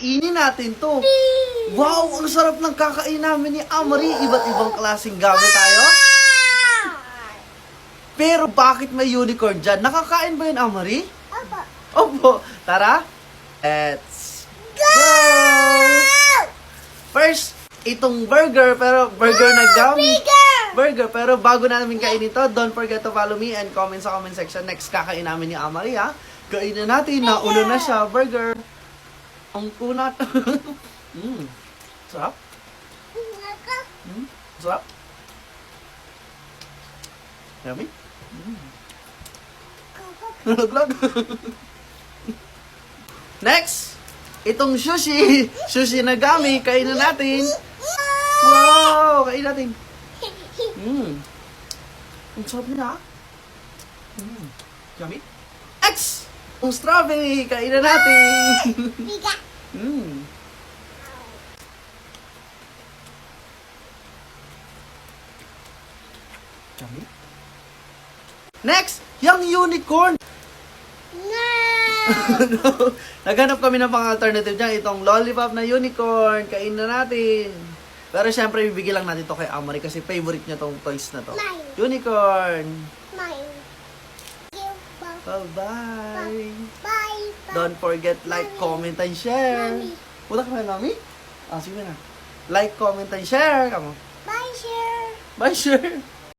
Inin natin to. Wow, ang sarap ng kakain namin ni Amari. Iba't ibang klaseng gamit tayo. Pero bakit may unicorn dyan? Nakakain ba yun, Amari? Opo. Opo. Tara, let's go! First, itong burger, pero burger na gummy. Burger, pero bago namin kainin ito, don't forget to follow me and comment sa comment section. Next, kakain namin ni Amari, ha? Kainin natin, nauna na siya, burger. Ang kunat. Sarap. Sarap. Yummy. Nalaglag. Next, itong sushi. Sushi na gami, kainin natin. Wow, kainin natin. Ang sarap niya. Yummy. X! Ang strawberry, kainin natin. Yummy. Next, yung unicorn. Naghanap kami ng pang-alternative dyan. Itong lollipop na unicorn. Kain na natin. Pero syempre, bibigyan lang natin to kay Amari kasi favorite niya tong toys na to. Unicorn. Bye-bye. Bye. Don't forget, like, comment, and share. Mommy. Punta ka na, Mami? Sige na. Like, comment, and share. Come on. Bye, share. Bye, share.